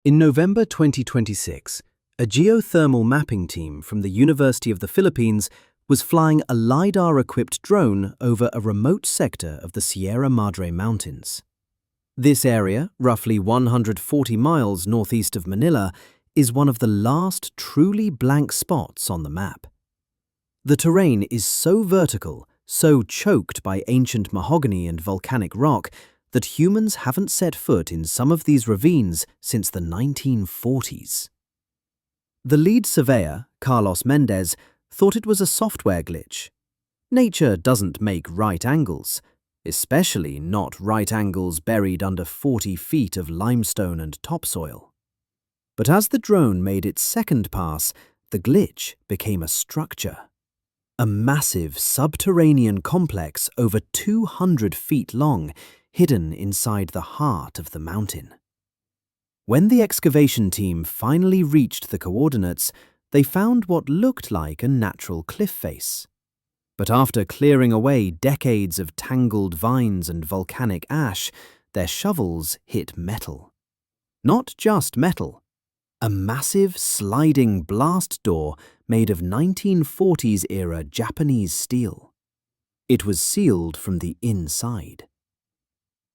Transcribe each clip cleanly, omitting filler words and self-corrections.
In November 2026, a geothermal mapping team from the University of the Philippines was flying a LiDAR-equipped drone over a remote sector of the Sierra Madre Mountains. This area, roughly 140 miles northeast of Manila, is one of the last truly blank spots on the map. The terrain is so vertical, so choked by ancient mahogany and volcanic rock, that humans haven't set foot in some of these ravines since the 1940s. The lead surveyor, Carlos Mendez, thought it was a software glitch. Nature doesn't make right angles, especially not right angles buried under 40 feet of limestone and topsoil. But as the drone made its second pass, the glitch became a structure. A massive subterranean complex over 200 feet long, hidden inside the heart of the mountain. When the excavation team finally reached the coordinates, they found what looked like a natural cliff face. But after clearing away decades of tangled vines and volcanic ash, their shovels hit metal. Not just metal. A massive sliding blast door made of 1940s-era Japanese steel. It was sealed from the inside.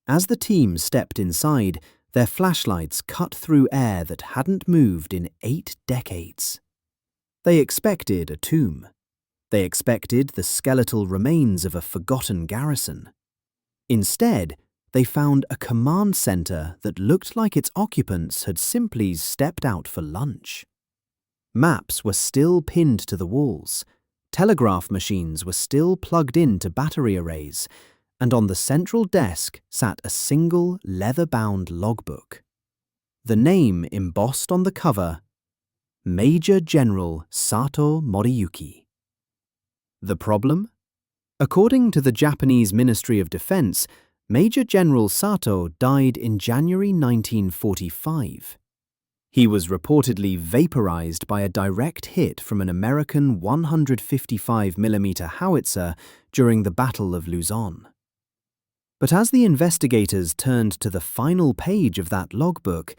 As the team stepped inside, their flashlights cut through air that hadn't moved in 8 decades. They expected a tomb. They expected the skeletal remains of a forgotten garrison. Instead, they found a command center that looked like its occupants had simply stepped out for lunch. Maps were still pinned to the walls, telegraph machines were still plugged into battery arrays, and on the central desk sat a single leather-bound logbook. The name embossed on the cover, Major General Sato Moriyuki. The problem? According to the Japanese Ministry of Defense, Major General Sato died in January 1945. He was reportedly vaporized by a direct hit from an American 155mm howitzer during the Battle of Luzon. But as the investigators turned to the final page of that logbook,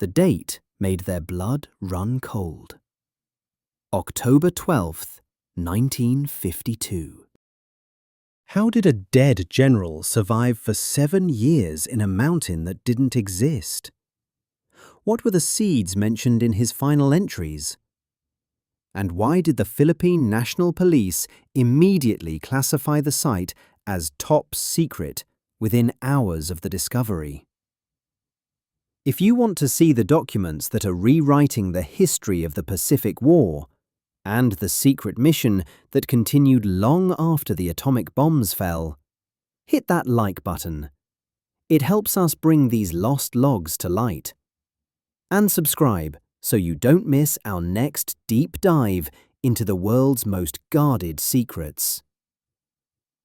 the date made their blood run cold. October 12th, 1952. How did a dead general survive for 7 years in a mountain that didn't exist? What were the seeds mentioned in his final entries? And why did the Philippine National Police immediately classify the site as top secret within hours of the discovery? If you want to see the documents that are rewriting the history of the Pacific War, and the secret mission that continued long after the atomic bombs fell, hit that like button. It helps us bring these lost logs to light. And subscribe so you don't miss our next deep dive into the world's most guarded secrets.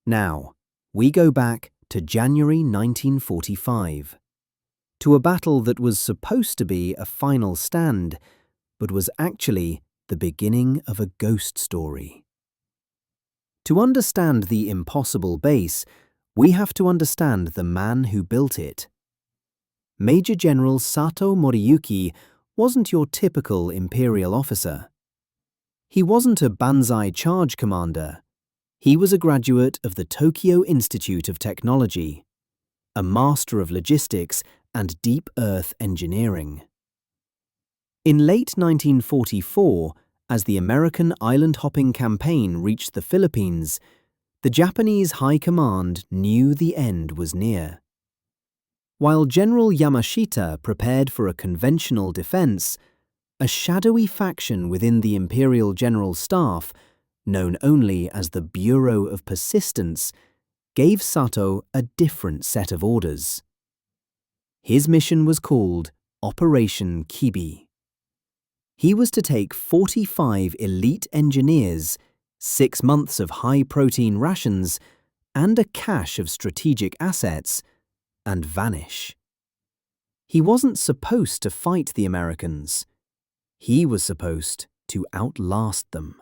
Now, we go back to January 1945, to a battle that was supposed to be a final stand, but was actually the beginning of a ghost story. To understand the impossible base, we have to understand the man who built it. Major General Sato Moriyuki wasn't your typical imperial officer. He wasn't a Banzai charge commander. He was a graduate of the Tokyo Institute of Technology, a master of logistics and deep earth engineering. In late 1944, as the American island-hopping campaign reached the Philippines, the Japanese High Command knew the end was near. While General Yamashita prepared for a conventional defense, a shadowy faction within the Imperial General Staff, known only as the Bureau of Persistence, gave Sato a different set of orders. His mission was called Operation Kibi. He was to take 45 elite engineers, 6 months of high-protein rations, and a cache of strategic assets, and vanish. He wasn't supposed to fight the Americans. He was supposed to outlast them.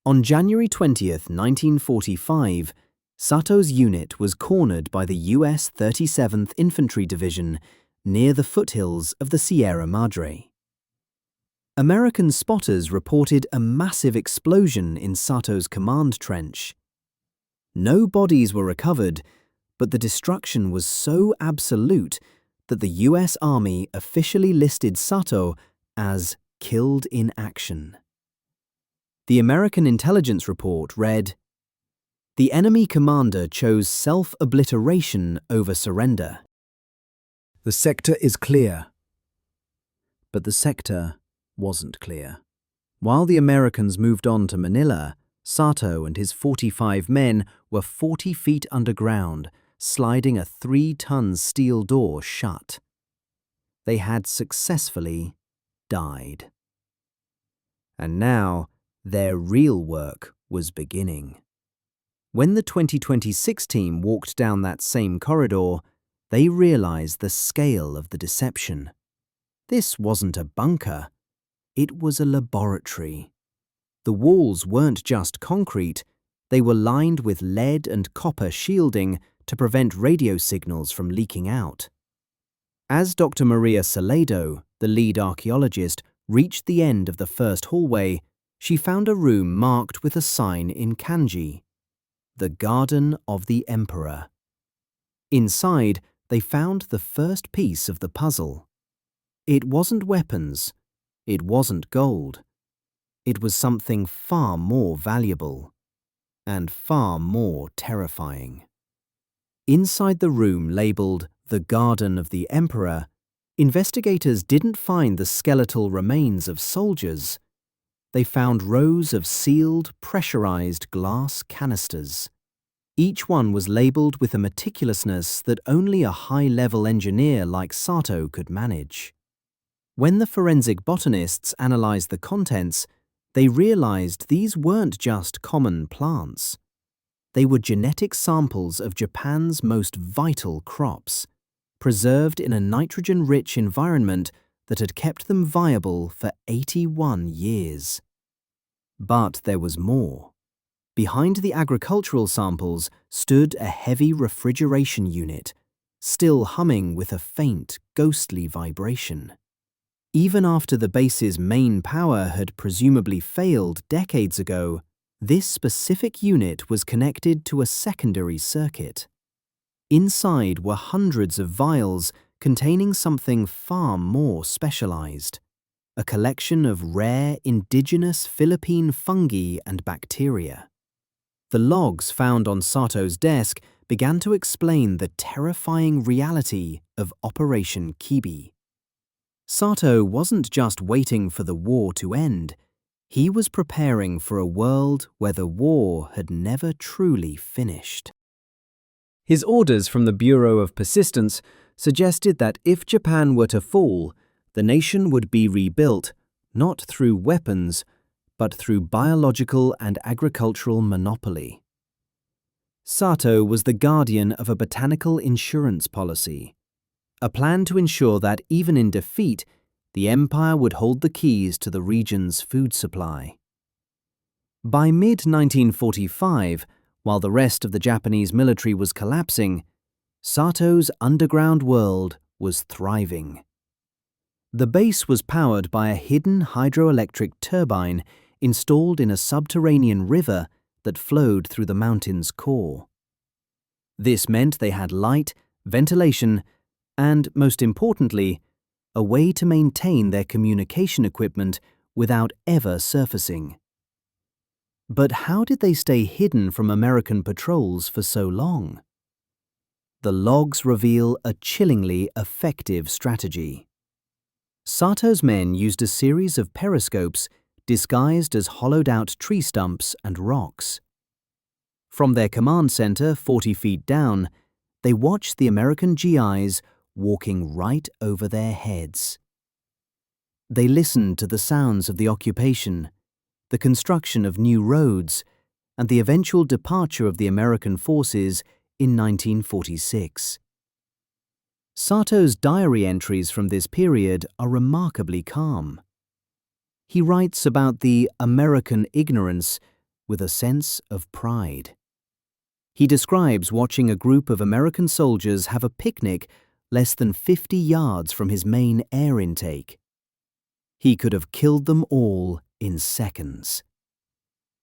On January 20th, 1945, Sato's unit was cornered by the US 37th Infantry Division near the foothills of the Sierra Madre. American spotters reported a massive explosion in Sato's command trench. No bodies were recovered, but the destruction was so absolute that the US Army officially listed Sato as killed in action. The American intelligence report read, "The enemy commander chose self-obliteration over surrender. The sector is clear." But the sector wasn't clear. While the Americans moved on to Manila, Sato and his 45 men were 40 feet underground, sliding a 3-ton steel door shut. They had successfully died. And now their real work was beginning. When the 2026 team walked down that same corridor, they realized the scale of the deception. This wasn't a bunker. It was a laboratory. The walls weren't just concrete, they were lined with lead and copper shielding to prevent radio signals from leaking out. As Dr. Maria Salado, the lead archaeologist, reached the end of the first hallway, she found a room marked with a sign in kanji, "The Garden of the Emperor." Inside, they found the first piece of the puzzle. It wasn't weapons. It wasn't gold. It was something far more valuable and far more terrifying. Inside the room labeled "The Garden of the Emperor," investigators didn't find the skeletal remains of soldiers. They found rows of sealed, pressurized glass canisters. Each one was labeled with a meticulousness that only a high-level engineer like Sato could manage. When the forensic botanists analyzed the contents, they realized these weren't just common plants. They were genetic samples of Japan's most vital crops, preserved in a nitrogen-rich environment that had kept them viable for 81 years. But there was more. Behind the agricultural samples stood a heavy refrigeration unit, still humming with a faint, ghostly vibration. Even after the base's main power had presumably failed decades ago, this specific unit was connected to a secondary circuit. Inside were hundreds of vials containing something far more specialized, a collection of rare indigenous Philippine fungi and bacteria. The logs found on Sato's desk began to explain the terrifying reality of Operation Kibi. Sato wasn't just waiting for the war to end, he was preparing for a world where the war had never truly finished. His orders from the Bureau of Persistence suggested that if Japan were to fall, the nation would be rebuilt not through weapons, but through biological and agricultural monopoly. Sato was the guardian of a botanical insurance policy, a plan to ensure that even in defeat, the empire would hold the keys to the region's food supply. By mid-1945, while the rest of the Japanese military was collapsing, Sato's underground world was thriving. The base was powered by a hidden hydroelectric turbine installed in a subterranean river that flowed through the mountain's core. This meant they had light, ventilation, and, most importantly, a way to maintain their communication equipment without ever surfacing. But how did they stay hidden from American patrols for so long? The logs reveal a chillingly effective strategy. Sato's men used a series of periscopes disguised as hollowed-out tree stumps and rocks. From their command center 40 feet down, they watched the American GIs walking right over their heads. They listened to the sounds of the occupation, the construction of new roads, and the eventual departure of the American forces in 1946. Sato's diary entries from this period are remarkably calm. He writes about the American ignorance with a sense of pride. He describes watching a group of American soldiers have a picnic less than 50 yards from his main air intake. He could have killed them all in seconds.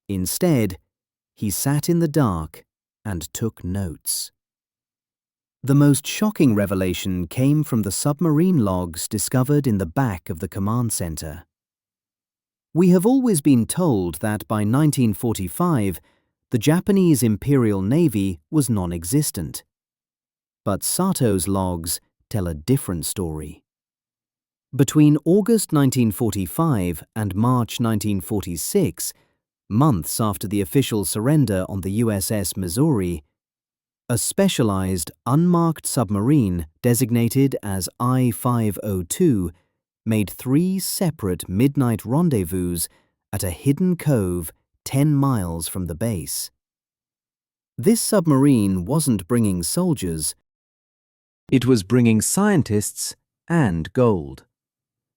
Instead, he sat in the dark and took notes. The most shocking revelation came from the submarine logs discovered in the back of the command center. We have always been told that by 1945, the Japanese Imperial Navy was non-existent. But Sato's logs tell a different story. Between August 1945 and March 1946, months after the official surrender on the USS Missouri, a specialized, unmarked submarine designated as I-502 made 3 separate midnight rendezvous at a hidden cove 10 miles from the base. This submarine wasn't bringing soldiers. It was bringing scientists and gold.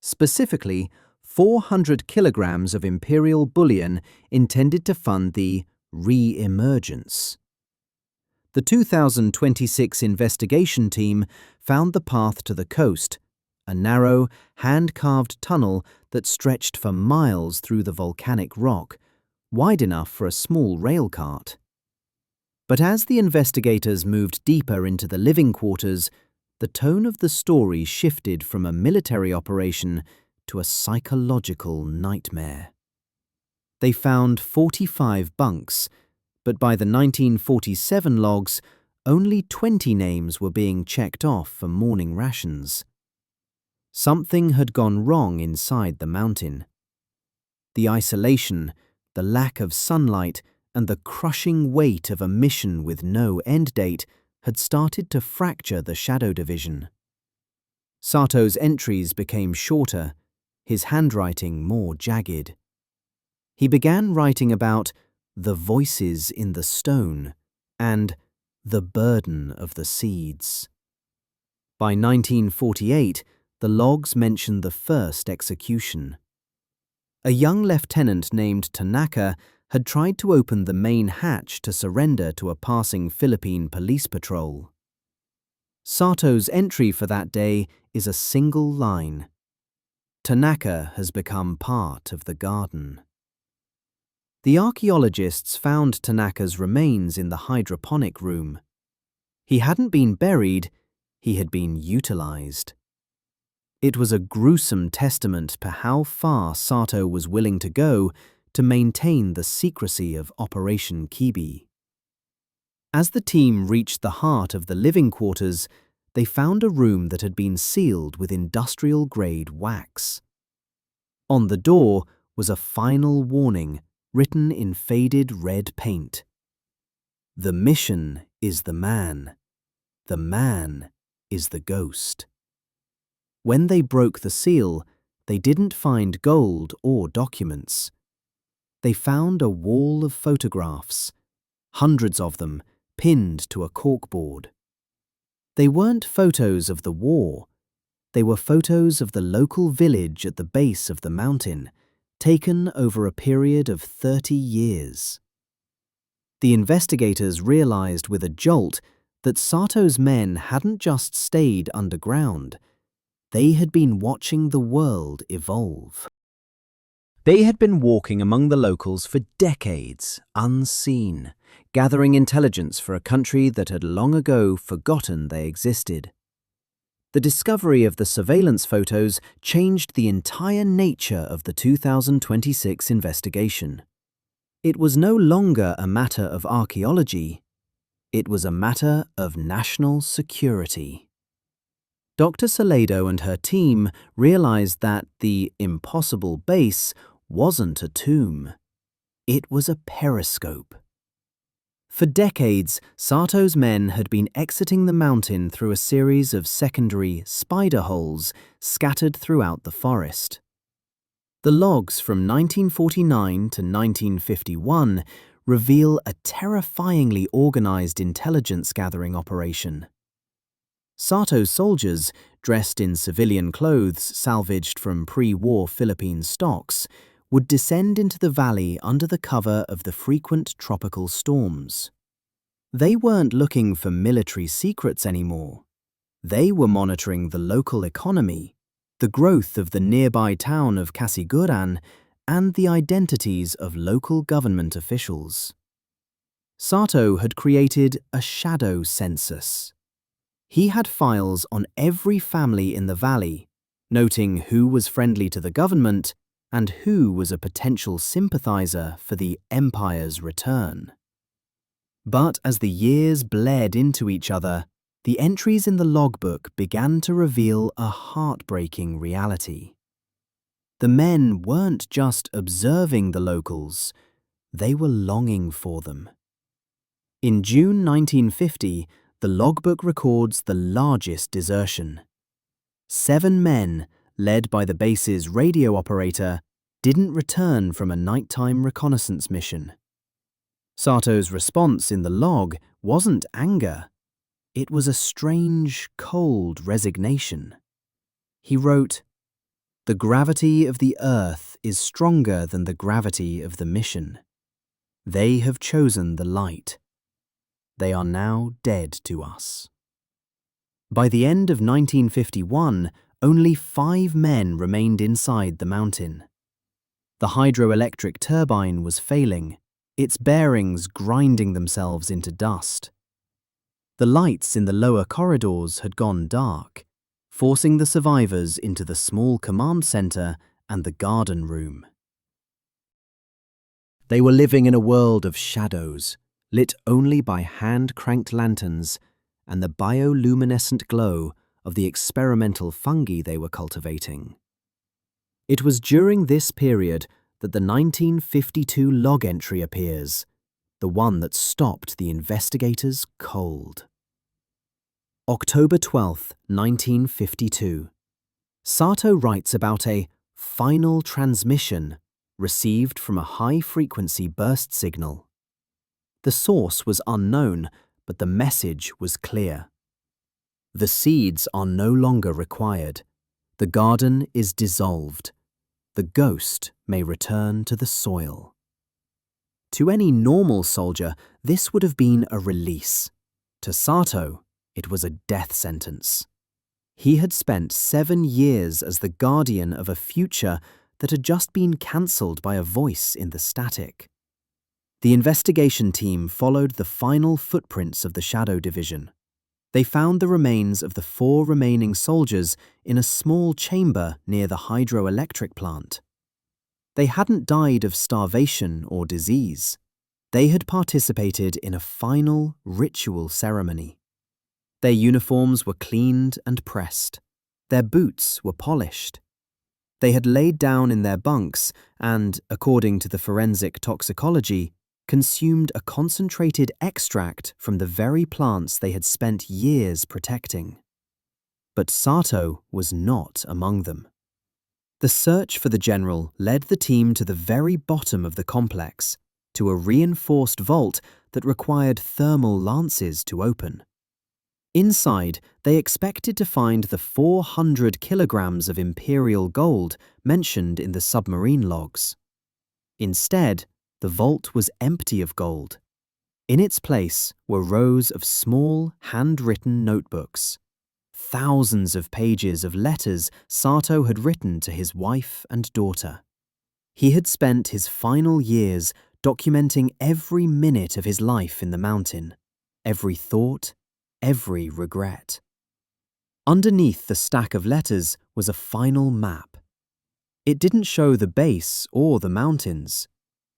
Specifically, 400 kilograms of imperial bullion intended to fund the re-emergence. The 2026 investigation team found the path to the coast, a narrow, hand-carved tunnel that stretched for miles through the volcanic rock, wide enough for a small rail cart. But as the investigators moved deeper into the living quarters, the tone of the story shifted from a military operation to a psychological nightmare. They found 45 bunks, but by the 1947 logs, only 20 names were being checked off for morning rations. Something had gone wrong inside the mountain. The isolation, the lack of sunlight, and the crushing weight of a mission with no end date had started to fracture the Shadow Division. Sato's entries became shorter, his handwriting more jagged. He began writing about the voices in the stone and the burden of the seeds. By 1948, the logs mentioned the first execution. A young lieutenant named Tanaka had tried to open the main hatch to surrender to a passing Philippine police patrol. Sato's entry for that day is a single line: "Tanaka has become part of the garden." The archaeologists found Tanaka's remains in the hydroponic room. He hadn't been buried, he had been utilized. It was a gruesome testament to how far Sato was willing to go to maintain the secrecy of Operation Kibi. As the team reached the heart of the living quarters, they found a room that had been sealed with industrial-grade wax. On the door was a final warning written in faded red paint. "The mission is the man. The man is the ghost." When they broke the seal, they didn't find gold or documents. They found a wall of photographs, hundreds of them pinned to a corkboard. They weren't photos of the war. They were photos of the local village at the base of the mountain, taken over a period of 30 years. The investigators realized with a jolt that Sato's men hadn't just stayed underground. They had been watching the world evolve. They had been walking among the locals for decades, unseen, gathering intelligence for a country that had long ago forgotten they existed. The discovery of the surveillance photos changed the entire nature of the 2026 investigation. It was no longer a matter of archaeology. It was a matter of national security. Dr. Salado and her team realized that the impossible base wasn't a tomb. It was a periscope. For decades, Sato's men had been exiting the mountain through a series of secondary spider holes scattered throughout the forest. The logs from 1949 to 1951 reveal a terrifyingly organized intelligence-gathering operation. Sato's soldiers, dressed in civilian clothes salvaged from pre-war Philippine stocks, would descend into the valley under the cover of the frequent tropical storms. They weren't looking for military secrets anymore. They were monitoring the local economy, the growth of the nearby town of Casiguran, and the identities of local government officials. Sato had created a shadow census. He had files on every family in the valley, noting who was friendly to the government and who was a potential sympathizer for the empire's return. But as the years bled into each other, the entries in the logbook began to reveal a heartbreaking reality. The men weren't just observing the locals, they were longing for them. In June 1950, the logbook records the largest desertion. 7 men, led by the base's radio operator, didn't return from a nighttime reconnaissance mission. Sato's response in the log wasn't anger. It was a strange, cold resignation. He wrote, "The gravity of the earth is stronger than the gravity of the mission. They have chosen the light. They are now dead to us." By the end of 1951, only 5 men remained inside the mountain. The hydroelectric turbine was failing, its bearings grinding themselves into dust. The lights in the lower corridors had gone dark, forcing the survivors into the small command center and the garden room. They were living in a world of shadows, lit only by hand-cranked lanterns and the bioluminescent glow of the experimental fungi they were cultivating. It was during this period that the 1952 log entry appears, the one that stopped the investigators cold. October 12, 1952. Sato writes about a final transmission received from a high-frequency burst signal. The source was unknown, but the message was clear. The seeds are no longer required. The garden is dissolved. The ghost may return to the soil. To any normal soldier, this would have been a release. To Sato, it was a death sentence. He had spent 7 years as the guardian of a future that had just been cancelled by a voice in the static. The investigation team followed the final footprints of the Shadow Division. They found the remains of the 4 remaining soldiers in a small chamber near the hydroelectric plant. They hadn't died of starvation or disease. They had participated in a final ritual ceremony. Their uniforms were cleaned and pressed. Their boots were polished. They had laid down in their bunks and, according to the forensic toxicology, consumed a concentrated extract from the very plants they had spent years protecting. But Sato was not among them. The search for the general led the team to the very bottom of the complex, to a reinforced vault that required thermal lances to open. Inside, they expected to find the 400 kilograms of imperial gold mentioned in the submarine logs. Instead, the vault was empty of gold. In its place were rows of small, handwritten notebooks. Thousands of pages of letters Sato had written to his wife and daughter. He had spent his final years documenting every minute of his life in the mountain, every thought, every regret. Underneath the stack of letters was a final map. It didn't show the base or the mountains.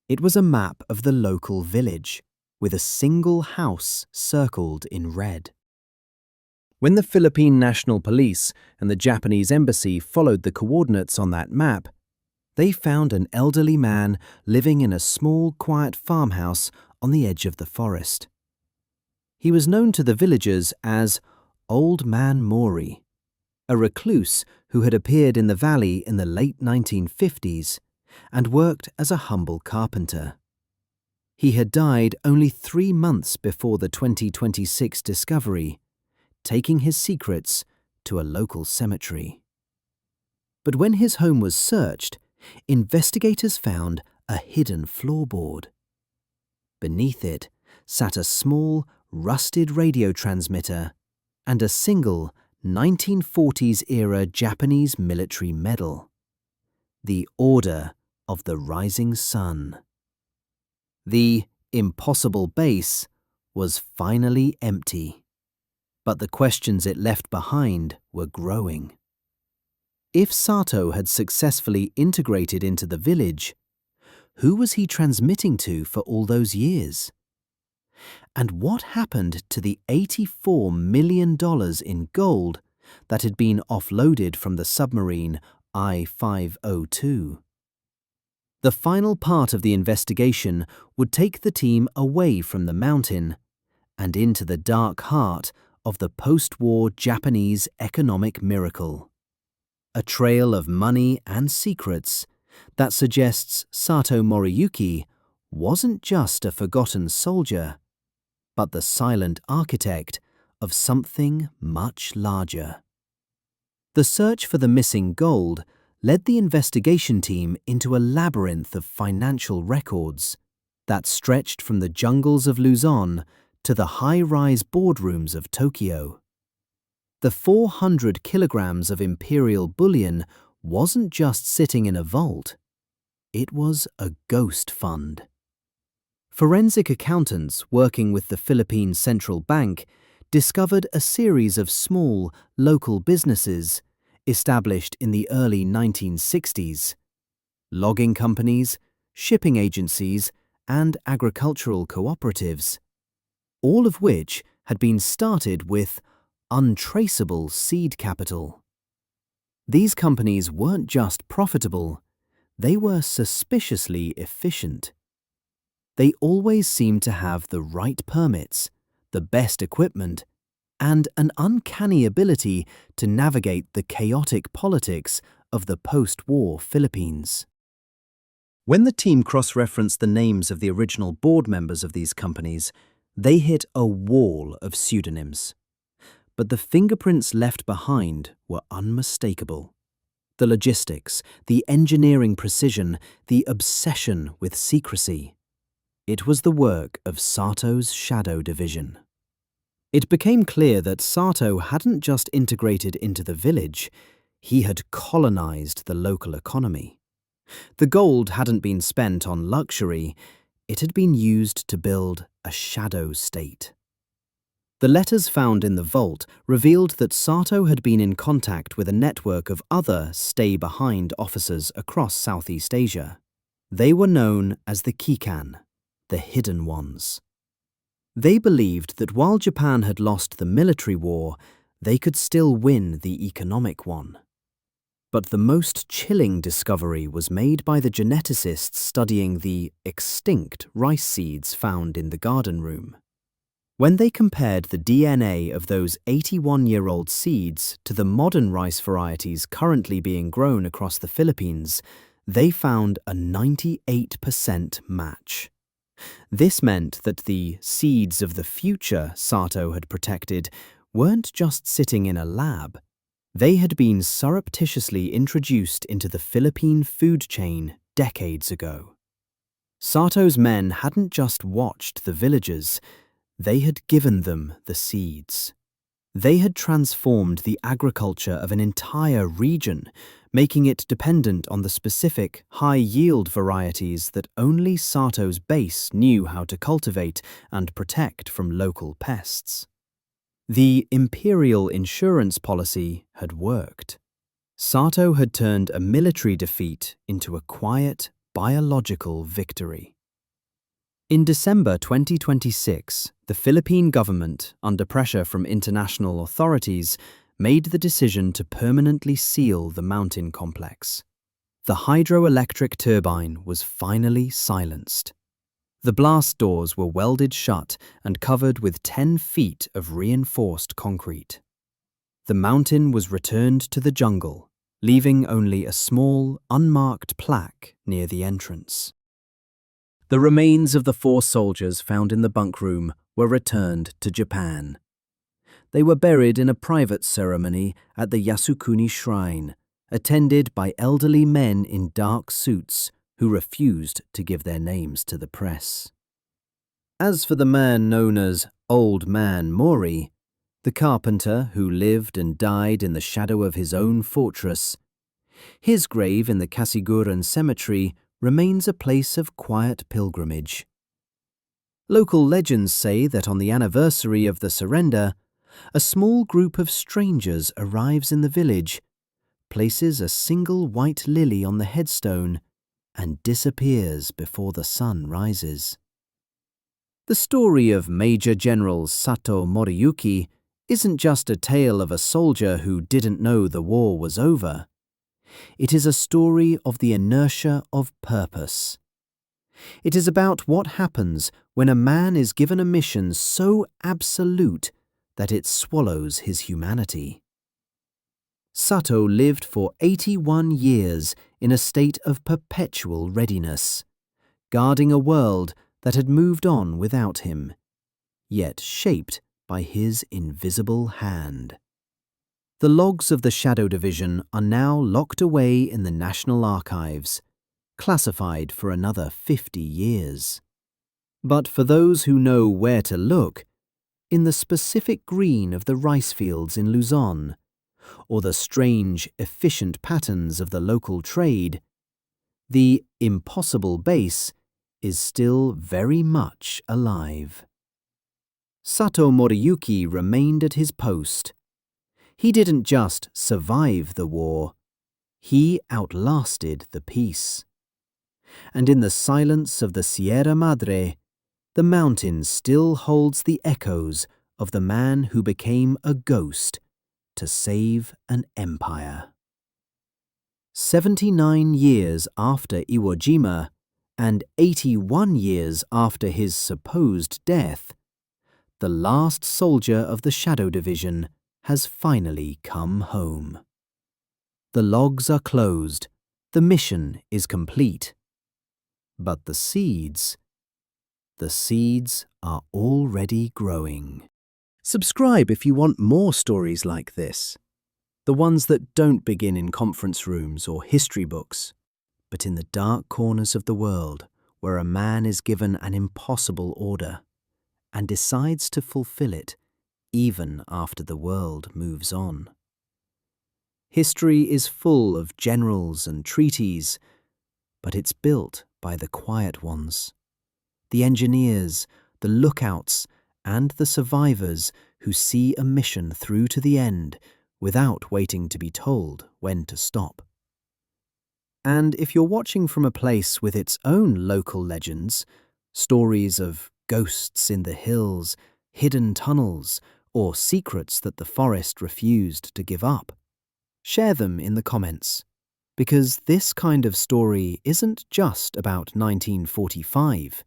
It was a map of the local village, with a single house circled in red. When the Philippine National Police and the Japanese Embassy followed the coordinates on that map, they found an elderly man living in a small, quiet farmhouse on the edge of the forest. He was known to the villagers as Old Man Mori, a recluse who had appeared in the valley in the late 1950s and worked as a humble carpenter. He had died only 3 months before the 2026 discovery, taking his secrets to a local cemetery. But when his home was searched, investigators found a hidden floorboard. Beneath it sat a small, rusted radio transmitter and a single, 1940s-era Japanese military medal, the Order of the Rising Sun. The impossible base was finally empty, but the questions it left behind were growing. If Sato had successfully integrated into the village, who was he transmitting to for all those years? And what happened to the $84 million in gold that had been offloaded from the submarine I-502? The final part of the investigation would take the team away from the mountain and into the dark heart of the post-war Japanese economic miracle. A trail of money and secrets that suggests Sato Moriyuki wasn't just a forgotten soldier, but the silent architect of something much larger. The search for the missing gold led the investigation team into a labyrinth of financial records that stretched from the jungles of Luzon to the high-rise boardrooms of Tokyo. The 400 kilograms of imperial bullion wasn't just sitting in a vault, it was a ghost fund. Forensic accountants working with the Philippine Central Bank discovered a series of small, local businesses established in the early 1960s. Logging companies, shipping agencies, and agricultural cooperatives, all of which had been started with untraceable seed capital. These companies weren't just profitable, they were suspiciously efficient. They always seemed to have the right permits, the best equipment, and an uncanny ability to navigate the chaotic politics of the post-war Philippines. When the team cross-referenced the names of the original board members of these companies, they hit a wall of pseudonyms. But the fingerprints left behind were unmistakable. The logistics, the engineering precision, the obsession with secrecy. It was the work of Sato's shadow division. It became clear that Sato hadn't just integrated into the village, he had colonized the local economy. The gold hadn't been spent on luxury, it had been used to build a shadow state. The letters found in the vault revealed that Sato had been in contact with a network of other stay-behind officers across Southeast Asia. They were known as the Kikan, the Hidden Ones. They believed that while Japan had lost the military war, they could still win the economic one. But the most chilling discovery was made by the geneticists studying the extinct rice seeds found in the garden room. When they compared the DNA of those 81-year-old seeds to the modern rice varieties currently being grown across the Philippines, they found a 98% match. This meant that the seeds of the future Sato had protected weren't just sitting in a lab. They had been surreptitiously introduced into the Philippine food chain decades ago. Sato's men hadn't just watched the villagers, they had given them the seeds. They had transformed the agriculture of an entire region, making it dependent on the specific, high-yield varieties that only Sato's base knew how to cultivate and protect from local pests. The imperial insurance policy had worked. Sato had turned a military defeat into a quiet, biological victory. In December 2026, the Philippine government, under pressure from international authorities, made the decision to permanently seal the mountain complex. The hydroelectric turbine was finally silenced. The blast doors were welded shut and covered with 10 feet of reinforced concrete. The mountain was returned to the jungle, leaving only a small, unmarked plaque near the entrance. The remains of the 4 soldiers found in the bunk room were returned to Japan. They were buried in a private ceremony at the Yasukuni Shrine, attended by elderly men in dark suits who refused to give their names to the press. As for the man known as Old Man Mori, The carpenter who lived and died in the shadow of his own fortress. His grave in the Kasiguran cemetery remains a place of quiet pilgrimage. Local legends say that on the anniversary of the surrender, a small group of strangers arrives in the village, places a single white lily on the headstone, and disappears before the sun rises. The story of Major General Sato Moriyuki isn't just a tale of a soldier who didn't know the war was over. It is a story of the inertia of purpose. It is about what happens when a man is given a mission so absolute that it swallows his humanity. Sato lived for 81 years in a state of perpetual readiness, guarding a world that had moved on without him, yet shaped by his invisible hand. The logs of the Shadow Division are now locked away in the National Archives, classified for another 50 years. But for those who know where to look, in the specific green of the rice fields in Luzon, or the strange, efficient patterns of the local trade, the impossible base is still very much alive. Sato Moriyuki remained at his post. He didn't just survive the war, he outlasted the peace. And in the silence of the Sierra Madre, the mountain still holds the echoes of the man who became a ghost to save an empire. 79 years after Iwo Jima, and 81 years after his supposed death, the last soldier of the Shadow Division has finally come home. The logs are closed, the mission is complete. But the seeds are already growing. Subscribe if you want more stories like this. The ones that don't begin in conference rooms or history books, but in the dark corners of the world where a man is given an impossible order and decides to fulfill it even after the world moves on. History is full of generals and treaties, but it's built by the quiet ones, the engineers, the lookouts, and the survivors who see a mission through to the end without waiting to be told when to stop. And if you're watching from a place with its own local legends, stories of ghosts in the hills, hidden tunnels, or secrets that the forest refused to give up, share them in the comments, because this kind of story isn't just about 1945.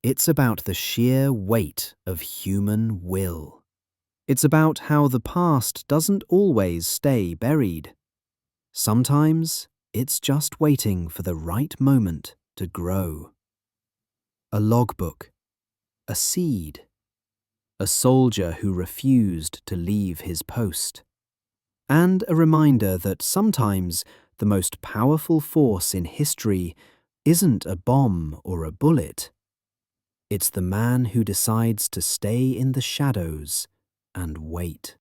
It's about the sheer weight of human will. It's about how the past doesn't always stay buried. Sometimes it's just waiting for the right moment to grow. A logbook, a seed, a soldier who refused to leave his post, and a reminder that sometimes the most powerful force in history isn't a bomb or a bullet. It's the man who decides to stay in the shadows and wait.